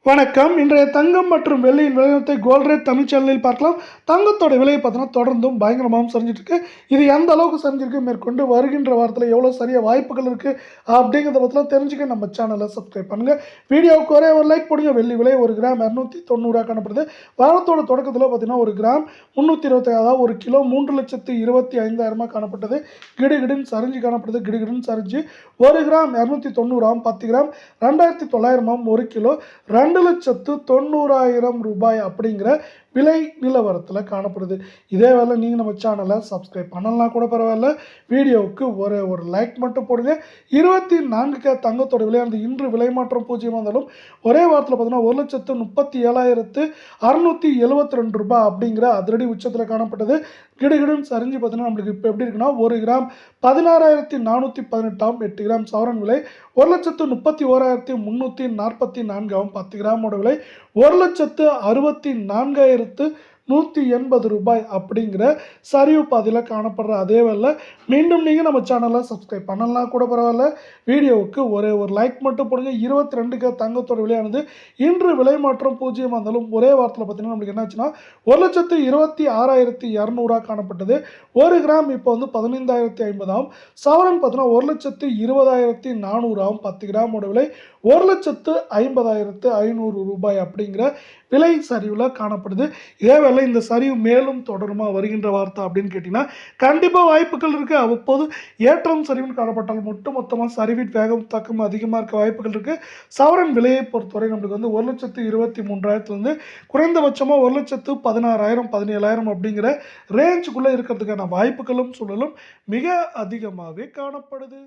வணக்கம். இன்றைய தங்கம் மற்றும் வெள்ளியின் விலைநிலத்தை கோல்ட் ரேட் தமிழ் சேனலில் பார்க்கலாம். தங்கத்தோட விலையை பார்த்தீங்கன்னா தொடர்ந்தும் பயங்கரமாகவும் சரிஞ்சிட்டு இருக்கு. இது எந்த அளவுக்கு சரிஞ்சிருக்கு, மேற்கொண்டு வருகின்ற வாரத்தில் எவ்வளோ சரியாக வாய்ப்புகள் இருக்குது அப்படிங்கிறத பற்றிலாம் தெரிஞ்சுக்க நம்ம சேனலை சப்ஸ்கிரைப் பண்ணுங்கள். வீடியோவுக்கு ஒரே ஒரு லைக் போடுங்க. வெள்ளி விலை ஒரு கிராம் 290 காணப்படுது. வாரத்தோட தொடக்கத்தில் பார்த்தீங்கன்னா ஒரு கிராம் 325, அதாவது ஒரு கிலோ 3,25,000 காணப்பட்டது. கிடுகிடுன்னு சரிஞ்சு காணப்படுது. கிடுகிடுன்னு சரிஞ்சு ஒரு கிராம் 290, 10 கிராம் 2,900 ஒரு கிலோ 2,90,000 ரூபாய் அப்படிங்கிற விலை நிலவரத்தில் காணப்படுது. இதே வேலை நீங்கள் நம்ம சேனலை சப்ஸ்கிரைப் பண்ணலாம் கூட பரவாயில்ல, வீடியோவுக்கு ஒரு லைக் மட்டும் போடுங்க. 24K தங்கத்தோட விலையானது இன்று விலை மாற்றம் 0 இருந்தாலும் ஒரே வாரத்தில் பார்த்தீங்கன்னா 1,37,672 ரூபாய் அப்படிங்கிற அதிரடி உச்சத்தில் காணப்பட்டது. கிடுகிடுன்னு சரிஞ்சு பார்த்தீங்கன்னா நம்மளுக்கு இப்போ எப்படி இருக்குன்னா ஒரு கிராம் 16,418, 8 கிராம் சவரன் விலை 1,31,344, 10 கிராமோட விலை 1,64,180 ரூபாய் அப்படிங்கிற சரிவு பாதையில் காணப்படுற அதே வேலை மீண்டும் நீங்கள் நம்ம சேனலை சப்ஸ்கிரைப் பண்ணலாம் கூட பரவாயில்ல, வீடியோவுக்கு ஒரு லைக் மட்டும் போடுங்க. 22K தங்கத்தோட விலையானது இன்று விலை மாற்றம் 0 இருந்தாலும் ஒரே வாரத்தில் பார்த்தீங்கன்னா நம்மளுக்கு என்னாச்சுன்னா 1,26,200 காணப்பட்டது. ஒரு கிராம் இப்போ வந்து 15,050, சவரன் பார்த்தீங்கன்னா 1,20,400, 10 கிராமோட விலை 1,50,500 ரூபாய் அப்படிங்கிற விலை சரிவில் காணப்படுது. இதே வேலை இந்த சரிவு மேலும் தொடருமா வருகின்ற வார்த்தை அப்படின்னு கேட்டிங்கன்னா கண்டிப்பாக வாய்ப்புகள் இருக்குது. அவ்வப்போது ஏற்றம் சரிவுன்னு காணப்பட்டால் மொத்தமாக சரிவின் வேகம் தாக்கம் அதிகமாக இருக்க வாய்ப்புகள் இருக்குது. சவரன் விலையை பொறுத்தவரை நம்மளுக்கு வந்து 1,23,000 குறைந்தபட்சமாக 1,16,000, 17,000 அப்படிங்கிற ரேஞ்சுக்குள்ளே இருக்கிறதுக்கான வாய்ப்புகளும் சூழலும் மிக அதிகமாகவே காணப்படுது.